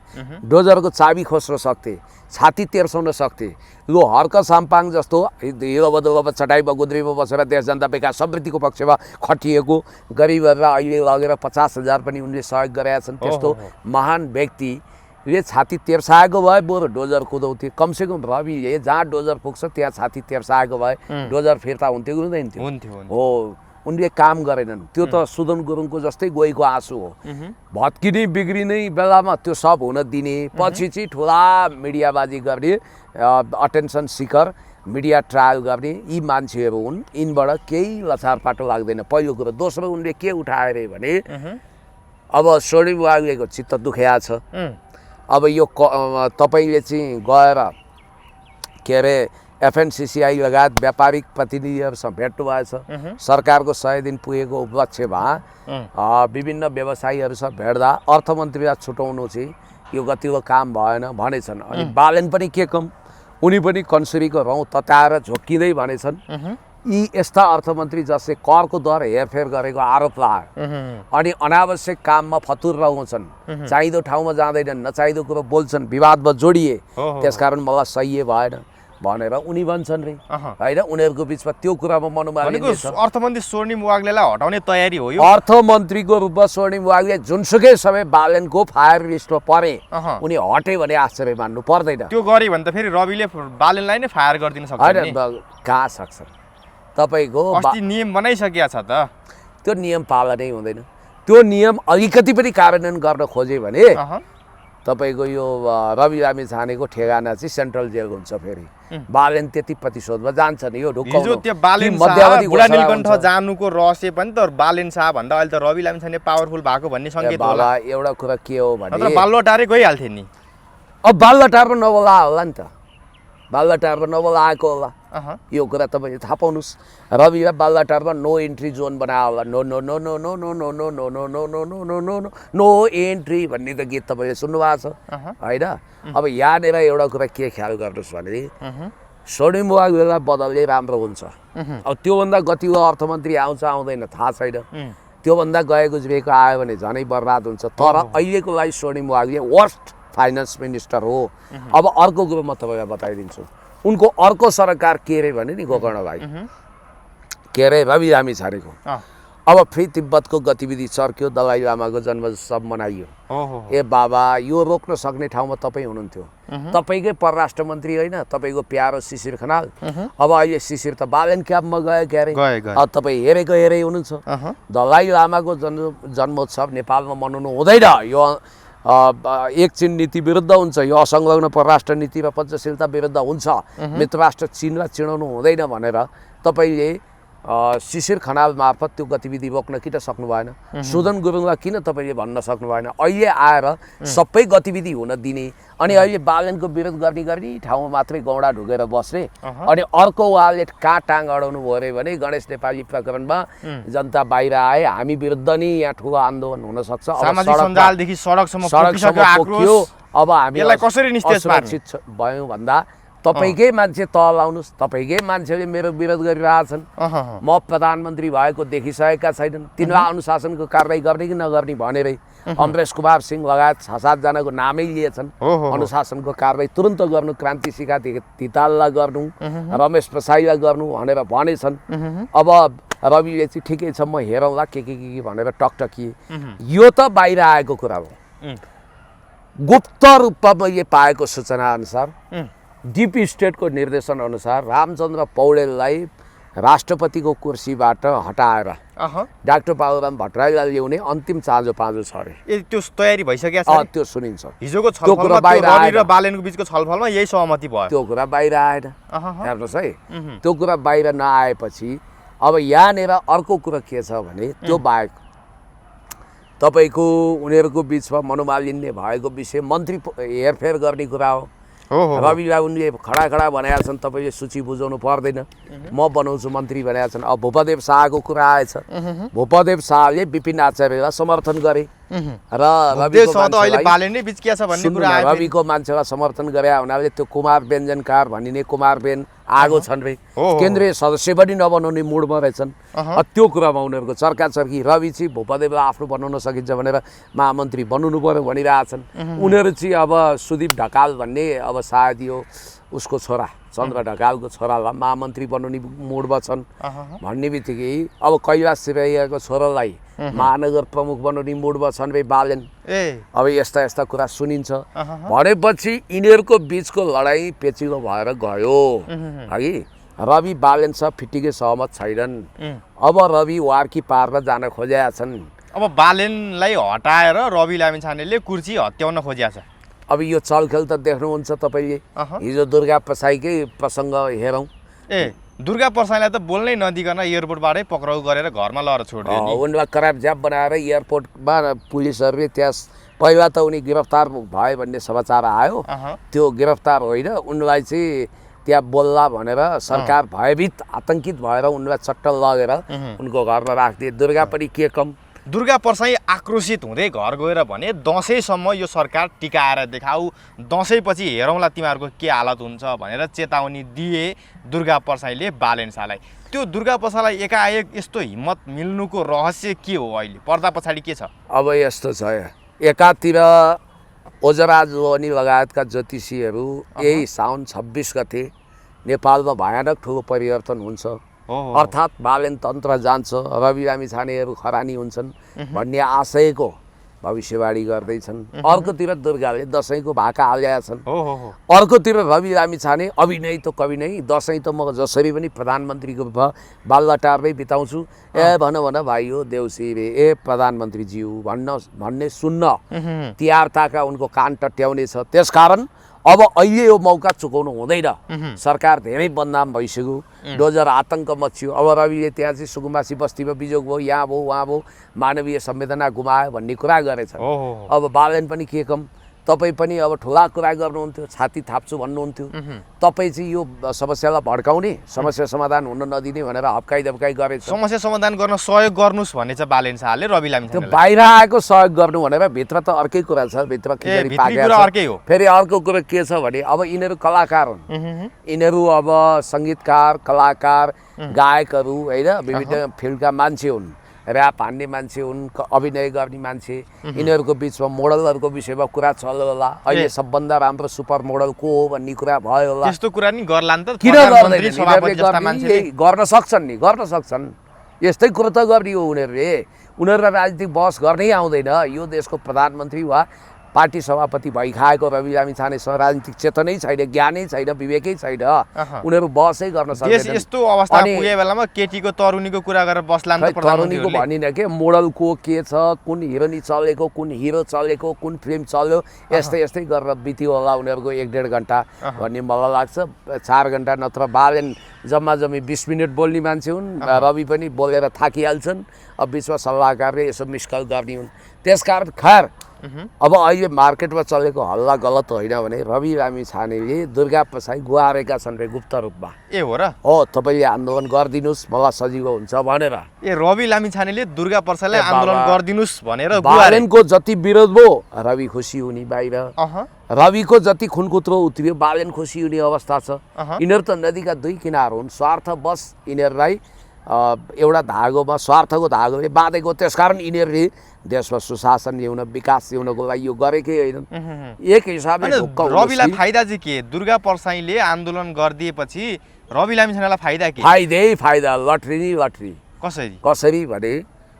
डोजरको चाबी खोस्न सक्थे, छाती तेर्साउन सक्थे। लो हर्क साम्पाङ जस्तो हिरो बदलमा चटाइमा गुद्रीमा बसेर देश जनता विकास समृद्धिको पक्षमा खटिएको गरिबहरूलाई अहिले लगेर 50,000 पनि उनले सहयोग गरेका छन्। त्यस्तो महान व्यक्तिले छाती तेर्साएको भए बरु डोजर कुदाउँथे। कमसेकम रविले जहाँ डोजर पुग्छ त्यहाँ छाती तेर्साएको भए डोजर फिर्ता हुन्थ्यो कि हुँदैन? हो, उनले काम गरेनन्। त्यो त सुदन गुरुङको जस्तै गएको आँसु हो। भत्किने बिग्रिने बेलामा त्यो सब हुन दिने, पछि चाहिँ ठुला मिडियाबाजी गर्ने, अटेन्सन सिकर, मिडिया ट्रायल गर्ने यी मान्छेहरू हुन्। यिनबाट केही लछारपाटो लाग्दैन, पहिलो कुरो। दोस्रो, उनले के उठाए अरे भने अब स्वर्णिम वाग्लेको चित्त दुखेको छ। अब यो तपाईँले चाहिँ गएर के अरे एफएनसीसीआई लगायत व्यापारिक प्रतिनिधिहरूसँग भेट्नु भएछ। सरकारको 100 दिन पुगेको उपलक्ष्यमा विभिन्न व्यवसायीहरूसँग भेट्दा अर्थमन्त्रीलाई छुटाउनु चाहिँ यो गतिको काम भएन भनेछन्। अनि बालेन पनि के कम, उनी पनि कन्सुरीको रौँ तताएर झोक्किँदै भनेछन् यी यस्ता अर्थमन्त्री जसले करको दर हेरफेर गरेको आरोप लाग्यो अनि अनावश्यक काममा फतुर रहन्छन्, चाहिँदो ठाउँमा जाँदैनन्, नचाहिँदो कुरो बोल्छन्, विवादमा जोडिए, त्यसकारण मलाई सही भएन भनेर उनी भन्छन् रे हैन। उनीहरूको बिचमा त्यो कुरामा मनोमालिन्य छ। अर्थमन्त्री स्वर्णिम वाग्लेलाई हटाउने तयारी हो यो। अर्थमन्त्रीको रूपमा स्वर्णिम वाग्ले जुनसुकै समय बालेनको फायर लिस्टमा परे, उनी हटे भने आश्चर्य मान्नु पर्दैन। त्यो गरे भने त फेरि रविले बालेनलाई नै फायर गरिदिन सक्छ नि। कहाँ सक्छ? तपाईको अस्ति नियम बनाइसकेको छ त, त्यो नियम पालनै हुँदैन। त्यो नियम अलिकति पनि कार्यान्वयन गर्न खोजे भने तपाईको यो रवि लामिछानेको ठेगाना चाहिँ सेन्ट्रल जेल हुन्छ। फेरि बालेन त्यति प्रतिशोधमा जान्छ नि। यो हिजो त्यो बालेन शाह बुढा नीलकण्ठ जानुको रहस्य पनि त बालेन शाह भन्दा अहिले त रवि लामिछाने पावरफुल भएको भन्ने संकेत होला। एउटा कुरा के हो भने बालुवाटारै गइहाल्थे नि। अब बालुवाटारमा नबोला होला नि त, बालुवाटारमा नबोला आएको होला। यो कुरा तपाईँले थाहा पाउनुहोस्। रविलाई बालुवाटारमा नो एन्ट्री जोन बनायो होला। No no no no no no no no no no no no no no no no no entry भन्ने त गीत तपाईँले सुन्नु भएको छ होइन? अब यहाँनिर एउटा कुरा के ख्याल गर्नुहोस् भने स्वर्णिम वाग्लेलाई बदलले राम्रो हुन्छ। अब त्योभन्दा गतिलो अर्थमन्त्री आउँछ आउँदैन थाहा छैन। त्योभन्दा गएको जुरेको आयो भने झनै बर्बाद हुन्छ। तर अहिलेको लागि स्वर्णिम वाग्ले वर्स्ट फाइनेन्स मिनिस्टर हो। अब अर्को कुरो म तपाईँलाई बताइदिन्छु। उनको अर्को सरकार के अरे भने नि गोकर्ण भाइ, के अरे रवि लामिछानेको अब फ्री तिब्बतको गतिविधि चर्क्यो, दलाई लामाको जन्मोत्सव मनाइयो। ए बाबा, यो रोक्न सक्ने ठाउँमा तपाईँ हुनुहुन्थ्यो। तपाईँकै परराष्ट्र मन्त्री होइन, तपाईँको प्यारो शिशिर खनाल। अब अहिले शिशिर त बालेन क्याम्पमा गयो के अरे। अब तपाईँ हेरै हुनुहुन्छ। दलाई लामाको जन्मोत्सव नेपालमा मनाउनु हुँदैन। यो एक चीन नीति विरुद्ध हुन्छ, यो असंलग्न परराष्ट्र नीति र पञ्चशीलता विरुद्ध हुन्छ। मित्रराष्ट्र चीनलाई चिनाउनु हुँदैन भनेर तपाईँले शिशिर खनाल मार्फत त्यो गतिविधि रोक्न किन सक्नु भएन? सुदन गुरुङलाई किन तपाईँले भन्न सक्नु भएन? अहिले आएर सबै गतिविधि हुन दिने अनि अहिले बालेनको विरोध गर्ने ठाउँमा मात्रै गौडा ढुकेर बस्ने। अनि अर्को उहाँले कहाँ टाङ अडाउनु भयो अरे भने गणेश नेपाली प्रकरणमा जनता बाहिर आए, हामी विरुद्ध नि यहाँ ठुलो आन्दोलन हुनसक्छ, सञ्जालदेखि सडकसम्म पुग्यो, अब हामी कसरी निस्तेज सुरक्षित भयौँ भन्दा तपाईँकै मान्छे तल आउनुहोस्, तपाईँकै मान्छेले मेरो विरोध गरिरहेछन्, म प्रधानमन्त्री भएको देखिसकेका छैनन्, तिनीलाई अनुशासनको कारवाही गर्ने कि नगर्ने भनेरै अमरेश कुमार सिंह लगायत 6-7 जनाको नामै लिएछन्। अनुशासनको कारवाही तुरन्त गर्नु, क्रान्ति सिका धिताललाई गर्नु, रमेश प्रसाईलाई गर्नु भनेर भनेछन्। अब रविले चाहिँ ठिकै छ म हेरौँला के भनेर टकटकिए। यो त बाहिर आएको कुरा हो। गुप्त रूपमा मैले पाएको सूचना अनुसार डिप स्टेटको निर्देशन अनुसार रामचन्द्र पौडेललाई राष्ट्रपतिको कुर्सीबाट हटाएर डाक्टर बाबुराम भट्टराईलाई ल्याउने अन्तिम चाँजो पाँजो छ अरे। त्यो तयारी भइसकेको छ? त्यो सुनिन्छ। हिजोको छलफलमा रवि र बालेनको बीचको छलफलमा यही सहमति भयो। त्यो कुरा बाहिर आएन, हेर्नुहोस् है। त्यो कुरा बाहिर नआएपछि अब यहाँनिर अर्को कुरा के छ भने त्यो बाहेक तपाईँको उनीहरूको बिचमा मनोमालिन्य भएको विषय मन्त्री हेरफेर गर्ने कुरा हो। रविलाई उनले खडा भनेका छन्, तपाईँले सूची बुझाउनु पर्दैन, म बनाउँछु मन्त्री भनेका छन्। अब भूपदेव शाहको कुरा आएछ, भूपदेव शाहले विपिन आचार्यलाई समर्थन गरे र रविको मान्छेलाई समर्थन गरे हुनाले त्यो कुमार व्यञ्जनकार भनिने कुमार बेन आगो छन् रे, केन्द्रीय सदस्य पनि नबनाउने मुडमा रहेछन्। त्यो कुरामा उनीहरूको चर्काचर्की, रवि चाहिँ भूपदेवलाई आफ्नो बनाउन सकिन्छ भनेर महामन्त्री बनाउनु पर्यो भनिरहेछन्। उनीहरू चाहिँ अब सुदीप ढकाल भन्ने अब सायद यो उसको छोरा चन्द्र ढकालको छोरालाई महामन्त्री बनाउने मुडमा छन् भन्ने बित्तिकै अब कैलाश सिरैयाको छोरालाई महानगर प्रमुख बनाउने मुडमा छन् रे बालेन। अब यस्ता यस्ता कुरा सुनिन्छ भनेपछि यिनीहरूको बिचको लडाइँ पेचिलो भएर गयो हगि। रवि बालेनसँग फिटिकै सहमत छैनन्। अब रवि वार्की पारमा जान खोजेका छन्। अब बालेनलाई हटाएर रवि लामिछानेले कुर्सी हत्याउन खोजेका छ। अब यो चलखेल त देख्नुहुन्छ तपाईँले। हिजो दुर्गा प्रसाईकै प्रसङ्ग हेरौँ। दुर्गा प्रसाईलाई त बोल्नै नदिकन एयरपोर्टबाटै पक्राउ गरेर घरमा लगेर छोडिदियो। उनलाई कराप ज्याप बनाएर एयरपोर्टमा पुलिसहरूले पहिला त उनी गिरफ्तार भयो भन्ने समाचार आयो। त्यो गिरफ्तार होइन, उनलाई चाहिँ त्यहाँ बोल्ला भनेर सरकार भयभीत आतङ्कित भएर उनलाई चट्ट लगेर उनको घरमा राखिदिए। दुर्गा पनि के कम। दुर्गा प्रसाई आक्रोशित हुँदै घर गएर भने दसैँसम्म यो सरकार टिकाएर देखाऊ, दसैँपछि हेरौँला तिमीहरूको के हालत हुन्छ भनेर चेतावनी दिए दुर्गा प्रसाईले बालेन शाहलाई। त्यो दुर्गा प्रसाईलाई एकाएक यस्तो हिम्मत मिल्नुको रहस्य के हो? अहिले पर्दा पछाडि के छ? अब यस्तो छ, एकातिर ओजराज लोहनी लगायतका ज्योतिषीहरू यही साउन 26 गते नेपालमा भयानक ठुलो परिवर्तन हुन्छ, अर्थात् बालेन तन्त्र जान्छ, रवि लामिछानेहरू खरानी हुन्छन् भन्ने आशयको भविष्यवाणी गर्दैछन्। अर्कोतिर दुर्गाले दसैँको भाका हालेका छन्। अर्कोतिर रवि लामिछाने अभिनय त कवि नै, दसैँ त म जसरी पनि प्रधानमन्त्रीको बालुवाटारमै बिताउँछु, भन भाइ हो देउसी रे, प्रधानमन्त्रीज्यू भन्ने सुन्न तिहारताका उनको कान टट्याउने छ। त्यसकारण अब अहिले यो मौका चुकाउनु हुँदैन। सरकार धेरै बदनाम भइसक्यो, डोजर आतङ्क मच्यो। अब रविले त्यहाँ चाहिँ सुकुम्बासी बस्तीमा बिजोग भयो, यहाँ भयो उहाँ भयो, मानवीय संवेदना गुमायो भन्ने कुरा गरेछ। अब बालेन पनि के कम, तपाईँ पनि अब ठुला कुरा गर्नुहुन्थ्यो, छाती थाप्छु भन्नुहुन्थ्यो। तपाईँ चाहिँ यो समस्यालाई भड्काउने, समस्या समाधान हुन नदिने भनेर हप्काइ दप्काइ गरेछ। समस्या समाधान गर्न सहयोग गर्नुहोस् भन्ने चाहिँ बालेन शाहले रवि लामिछानेलाई। त्यो बाहिर आएको सहयोग गर्नु भनेर भित्र त अर्कै कुरा छ, भित्र अर्कै हो। फेरि अर्को कुरा के छ भने अब यिनीहरू कलाकार हुन्, यिनीहरू अब सङ्गीतकार, कलाकार, गायकहरू होइन, विभिन्न फिल्डका मान्छे हुन्, ऱ्याप हान्ने मान्छे हुन्, अभिनय गर्ने मान्छे। यिनीहरूको बिचमा मोडलहरूको विषयमा कुरा चल्यो होला। अहिले सबभन्दा राम्रो सुपर मोडल को हो भन्ने कुरा भयो होला। त्यस्तो कुरा नि गर्ला नि त, किन गर्दैन? गर्न सक्छन् नि, गर्न सक्छन्। यस्तै कुरो त गर्ने हो उनीहरूले। उनीहरूलाई राजनीतिक बहस गर्नै आउँदैन। यो देशको प्रधानमन्त्री वा पार्टी सभापति भइखाएको रवि लामिछानेसँग राजनीतिक चेतनै छैन, ज्ञानै छैन, विवेकै छैन। उनीहरू बहसै गर्न सक्दैनन्। यस्तो अवस्था पुगे बेलामा केटीको तरुनीको कुरा गरेर बस्लान् त प्रधानमन्त्रीले। तरुनीको भनिन के, मोडलको के छ, कुन हिरोनी चलेको, कुन हिरो चलेको, कुन फिल्म चल्यो, यस्तै गरेर बित्यो होला उनीहरूको 1-1.5 घन्टा भन्ने मलाई लाग्छ। 4 घन्टा नत्र बालेन जम्मा 20 मिनट बोल्ने मान्छे हुन्, रवि पनि बोलेर थाकिहाल्छन्। अब बिचमा सल्लाहकारले यसो मिसकल गर्ने हुन्। त्यसकारण खैर अब अहिले मार्केटमा चलेको हल्ला गलत होइन भने रवि लामिछानेले दुर्गा प्रसाई गुहारेका छन् रे गुप्त रूपमा। ए हो र? हो, तपाईँले आन्दोलन गरिदिनुहोस् मलाई सजिलो हुन्छ भनेर। ए रवि लामिछानेले दुर्गा प्रसाईलाई आन्दोलन गरिदिनुहोस् भनेर बालेनको जति विरोध भयो रवि खुसी हुने बाहिर, रविको जति खुनकुत्रो उत्रियो बालेन खुसी हुने अवस्था छ। यिनीहरू त नदीका दुई किनार हुन्, स्वार्थवश यिनीहरूलाई एउटा धागोमा स्वार्थको धागोले बाँधेको, त्यसकारण यिनीहरूले देशमा सुशासन ल्याउन विकास ल्याउनको लागि यो गरेकै होइनन्। एक हिसाबले रविलाई फाइदा चाहिँ के? दुर्गा प्रसाईले आन्दोलन गरिदिएपछि रवि लामिछानेलाई फाइदा के? फाइदा लटरी नि लटरी। कसरी भने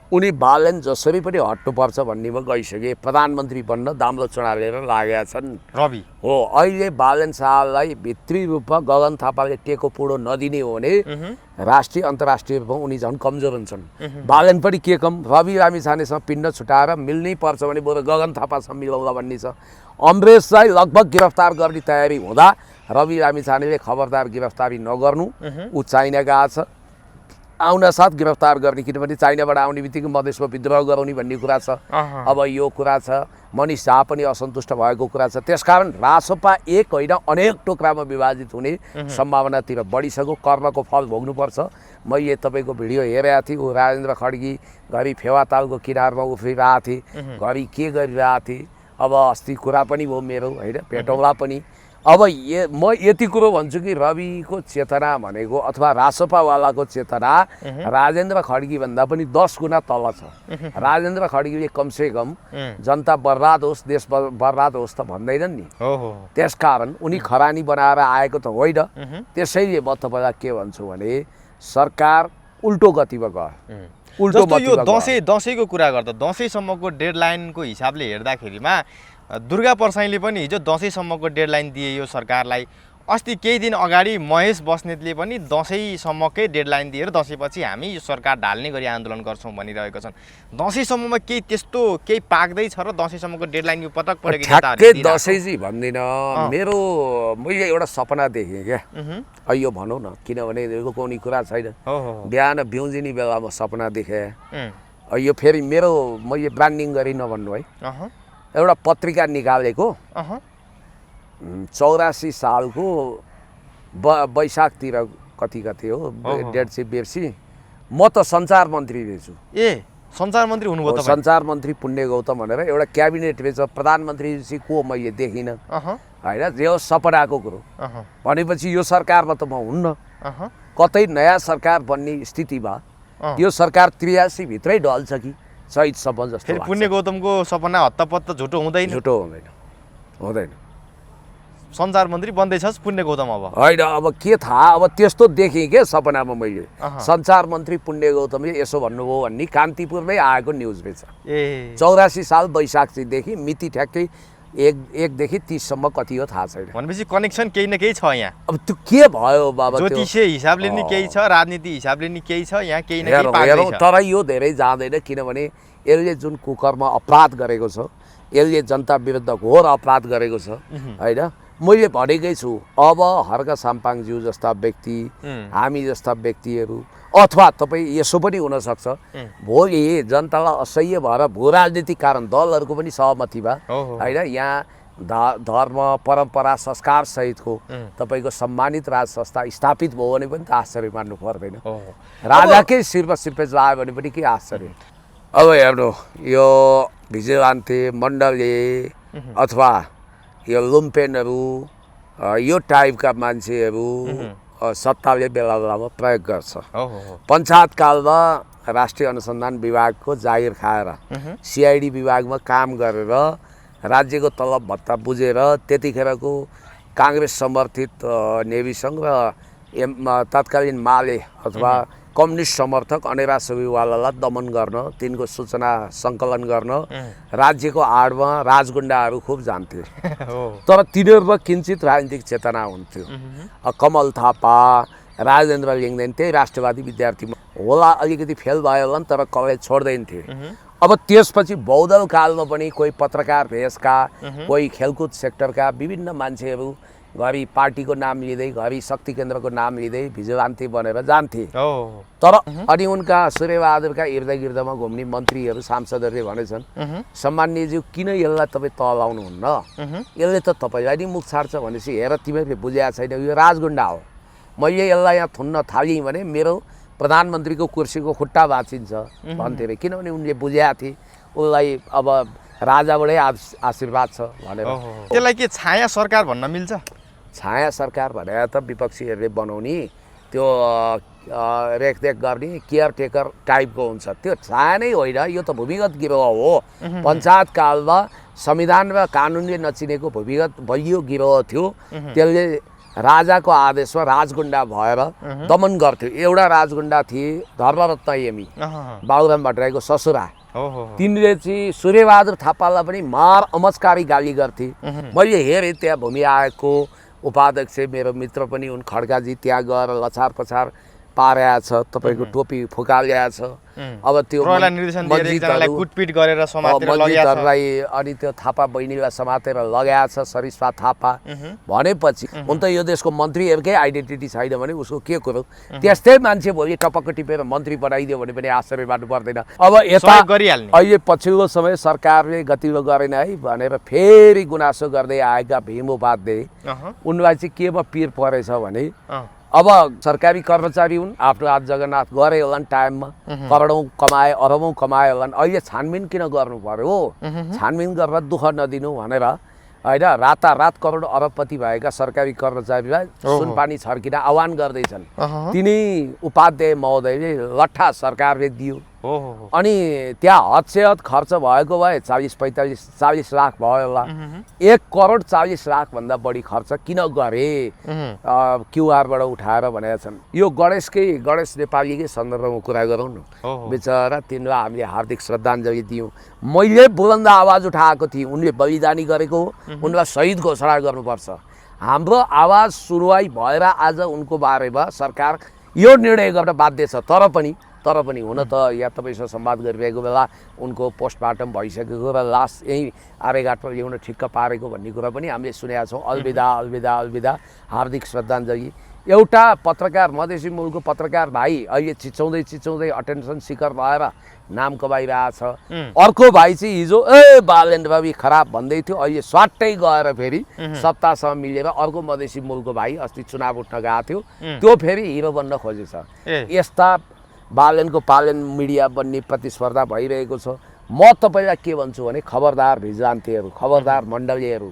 उनी बालेन जसरी पनि हट्नुपर्छ भन्नेमा गइसके, प्रधानमन्त्री बन्न दाम्लो चुडा लिएर लागेका छन् रवि। हो, अहिले बालेन शाहलाई भित्री रूपमा गगन थापाले टेको पुडो नदिने हो भने राष्ट्रिय अन्तर्राष्ट्रिय रूपमा उनी झन् कमजोर हुन्छन्। बालेन पनि के कम, रवि लामिछानेसँग पिण्ड छुटाएर मिल्नै पर्छ भने बरु गगन थापासँग मिलाउला भन्ने छ। अमरेशलाई लगभग गिरफ्तार गर्ने तयारी हुँदा रवि लामिछानेले खबरदार गिरफ्तारी नगर्नु, ऊ चाइना गएको छ, आउन साथ गिरफ्तार गर्ने, किनभने चाइनाबाट आउने बित्तिकै मधेसमा विद्रोह गराउने भन्ने कुरा छ। अब यो कुरा छ, मनिष झा पनि असन्तुष्ट भएको कुरा छ। त्यसकारण रासपा एक होइन अनेक टुक्रामा विभाजित हुने सम्भावनातिर बढिसक्यो। कर्मको फल भोग्नुपर्छ। मैले तपाईँको भिडियो हेरेको थिएँ, ऊ राजेन्द्र खड्गी घरि फेवातालको किनारमा उफ्रिरहेको थिएँ, घरि के गरिरहेको थिएँ। अब अस्ति कुरा पनि भयो मेरो, होइन, भेटौँला पनि। अब म यति कुरो भन्छु कि रविको चेतना भनेको अथवा रासपावालाको चेतना राजेन्द्र खड्गीभन्दा पनि 10 गुणा तल छ। राजेन्द्र खड्गीले कमसेकम जनता बर्बाद होस्, देश बर्बाद होस् त भन्दैनन् नि। त्यसकारण उनी खरानी बनाएर आएको त होइन। त्यसैले म तपाईँलाई के भन्छु भने सरकार उल्टो गतिमा गयो। जस्तो यो दसैँको कुरा गर्दा दसैँसम्मको डेडलाइनको हिसाबले हेर्दाखेरिमा दुर्गा प्रसाईले पनि हिजो दसैँसम्मको डेडलाइन दिए यो सरकारलाई। अस्ति केही दिन अगाडि महेश बस्नेतले पनि दसैँसम्मकै डेडलाइन दिएर दसैँपछि हामी यो सरकार ढाल्ने गरी आन्दोलन गर्छौँ भनिरहेको छन्। दसैँसम्ममा केही त्यस्तो केही पाक्दैछ र दसैँसम्मको डेडलाइन यो पटक परेको ठ्याक्कै दसैँ चाहिँ भन्दिनँ। मैले एउटा सपना देखेँ क्या, यो भनौँ न, किनभने लुकाउने कुरा छैन। बिहान बिउजिने बेलामा सपना देखेँ। यो फेरि मैले ब्रान्डिङ गरी नभन्नु है, एउटा पत्रिका निकालेको 84 सालको वैशाखतिर कति हो, डेट चाहिँ बिर्सी। म त सञ्चार मन्त्री रहेछु। ए सञ्चार मन्त्री हुनुभयो तपाईँ? सञ्चार मन्त्री पुण्य गौतम भनेर एउटा क्याबिनेट रहेछ। प्रधानमन्त्री चाहिँ को मैले देखिनँ, होइन, यो सपनाको कुरो भनेपछि यो सरकारमा त म हुन्न। कतै नयाँ सरकार बन्ने स्थितिमा यो सरकार 83 भित्रै ढल्छ कि सहितसम्म जस्तो। फेरि पुण्य गौतमको सपना हत्तपत्त झुटो हुँदैन? झुटो हुँदैन। सञ्चार मन्त्री बन्दैछस् पुण्य गौतम अब? होइन, अब के थाहा, अब त्यस्तो देखेँ के सपनामा मैले। सञ्चार मन्त्री पुण्य गौतमले यसो भन्नुभयो भन्ने कान्तिपुरमै आएको न्युज रहेछ। 84 साल वैशाखदेखि मिति ठ्याक्कै 1 देखि 30 सम्म कति हो थाहा छैन। भनेपछि कनेक्सन केही न केही छ यहाँ। अब त्यो के भयो बाबा? ज्योतिषीय हिसाबले नि केही छ, राजनीति हिसाबले नि केही छ, यहाँ केही न केही पाएको छ। तर यो धेरै जाँदैन, किनभने यसले जुन कुकर्म अपराध गरेको छ, यसले जनता विरुद्ध घोर अपराध गरेको छ, होइन। मैले भनेकै छु, अब हर्क साम्पाङज्यू जस्ता व्यक्ति, हामी जस्ता व्यक्तिहरू, अथवा तपाईँ यसो पनि हुनसक्छ भोलि जनतालाई असह्य भएर भू राजनीतिक कारण दलहरूको पनि सहमतिमा, होइन, यहाँ धर्म परम्परा संस्कार सहितको तपाईँको सम्मानित राज संस्था स्थापित भयो भने पनि त आश्चर्य मान्नु पर्दैन। राजाकै शिरमा सिर्पेज लाग्यो भने पनि के आश्चर्य। अब हेर्नु, यो भिजिलान्ते मण्डलले अथवा यो लुम्पेनहरू, यो टाइपका मान्छेहरू सत्ताले बेला बेलामा प्रयोग गर्छ। पञ्चायतकालमा राष्ट्रिय अनुसन्धान विभागको जागिर खाएर सिआइडी विभागमा काम गरेर राज्यको तलब भत्ता बुझेर त्यतिखेरको काङ्ग्रेस समर्थित नेभी सङ्घ र तत्कालीन माले अथवा कम्युनिस्ट समर्थक अनेरा सुबेवालालाई दमन गर्न, तिनको सूचना सङ्कलन गर्न राज्यको आडमा राजगुण्डाहरू खुब जान्थे। तर तिनीहरूमा किञ्चित राजनीतिक चेतना हुन्थ्यो। कमल थापा, राजेन्द्र लिङ्गदेन त्यही राष्ट्रवादी विद्यार्थी होला, अलिकति फेल भयो होला नि, तर कलेज छोड्दैन थिए। अब त्यसपछि बौद्धल कालमा पनि कोही पत्रकार भेषका, कोही खेलकुद सेक्टरका विभिन्न मान्छेहरू घरि पार्टीको नाम लिँदै घरि शक्ति केन्द्रको नाम लिँदै भिजिलान्ती बनेर जान्थे। ओहो तर अनि उनका सूर्यबहादुरका इर्दागिर्दमा घुम्ने मन्त्रीहरू सांसदहरूले भनेछन् सम्मान्यज्यू किन यसलाई तपाईँ तल लाउनुहुन्न, यसले त तपाईँलाई नि मुख छाड्छ भनेपछि हेर तिमीहरूले बुझेको छैन यो राजगुन्डा हो, मैले यसलाई यहाँ थुन्न थालेँ भने मेरो प्रधानमन्त्रीको कुर्सीको खुट्टा भाँचिन्छ भन्थे अरे। किनभने उनले बुझेका थिए उसलाई अब राजाबाटै आशीर्वाद छ भनेर। त्यसलाई के छाया सरकार भन्न मिल्छ? छाया सरकार भनेर त विपक्षीहरूले बनाउने त्यो रेखदेख गर्ने केयरटेकर टाइपको हुन्छ, त्यो छाया नै होइन, यो त भूमिगत गिरोह हो। पञ्चायत कालमा संविधान र कानुनले नचिनेको भूमिगत बलियो गिरोह थियो, त्यसले राजाको आदेशमा राजगुन्डा भएर दमन गर्थ्यो। एउटा राजगुन्डा थिए धर्मरत्न यमी, बाबुराम भट्टराईको ससुरा, तिनले चाहिँ सूर्यबहादुर थापालाई पनि मार अमस्कारी गाली गर्थे। मैले हेरेँ त्यहाँ भूमि आयोगको उपाध्यक्ष मेरो मित्र पनि हुन् खड्काजी, त्यहाँ गएर लछार पछार पारेको छ, तपाईँको टोपी फुकालेको छ। अब त्यो कुटपिट गरेर समातेर मन्जितहरूलाई अनि त्यो थापा बहिनीलाई समातेर लगाएको छ सरिस्वा थापा भनेपछि हुन त यो देशको मन्त्रीहरूकै आइडेन्टिटी छैन भने उसको के कुरो। त्यस्तै मान्छे भोलि टपक्क टिपेर मन्त्री बनाइदियो भने पनि आश्चर्य मान्नु पर्दैन। अब यता अहिले पछिल्लो समय सरकारले गतिलो गरेन है भनेर फेरि गुनासो गर्दै आएका भीम उपाध्याय उनलाई चाहिँ केमा पिर परेछ भने अब सरकारी कर्मचारी हुन्, आफ्नो हात जगन्नाथ गरे होलान् टाइममा, करोडौँ कमाए अरबौँ कमाए होलान्, अहिले छानबिन किन गर्नु पर्यो, छानबिन गरेर दुःख नदिनु भनेर होइन रातारात करोड अरबपति भएका सरकारी कर्मचारीलाई सुनपानी छर्किन आह्वान गर्दैछन्। तिनी उपाध्याय महोदयले लट्ठा सरकारले दियो अनि त्यहाँ हदसेहद खर्च भएको भए 40 लाख भयो होला, 1 करोड 40 लाख भन्दा बढी खर्च किन गरे क्युआरबाट उठाएर भनेका छन्। यो गणेश नेपालीकै सन्दर्भमा कुरा गरौँ न, बिचरा तिनलाई हामीले हार्दिक श्रद्धाञ्जली दियौँ। मैले बुलन्द आवाज उठाएको थिएँ, उनले बलिदानी गरेको हो, उनलाई शहीद घोषणा गर्नुपर्छ। हाम्रो आवाज सुनवाई भएर आज उनको बारेमा सरकार यो निर्णय गर्न बाध्य छ। तर पनि हुन त यहाँ तपाईँसँग संवाद गरिरहेको बेला उनको पोस्टमार्टम भइसकेको र लास यहीँ आर्यघाटमा ल्याउन ठिक्क पारेको भन्ने कुरा पनि हामीले सुनेका छौँ। अलविदा हार्दिक श्रद्धाञ्जली। एउटा पत्रकार, मधेसी मूलको पत्रकार भाइ अहिले चिचाउँदै अटेन्सन सिकर भएर नाम कमाइरहेछ। अर्को भाइ चाहिँ हिजो बालेन्द्र बाबी खराब भन्दै थियो, अहिले स्वाट्टै गएर फेरि सत्तासँग मिलेर अर्को मधेसी मूलको भाइ अस्ति चुनाव उठ्न गएको थियो, त्यो फेरि हिरो बन्न खोजेछ। यस्ता बालेनको पालन मिडिया बन्ने प्रतिस्पर्धा भइरहेको छ। म तपाईँलाई के भन्छु भने खबरदार भिजिलान्तीहरू, खबरदार मण्डलीहरू,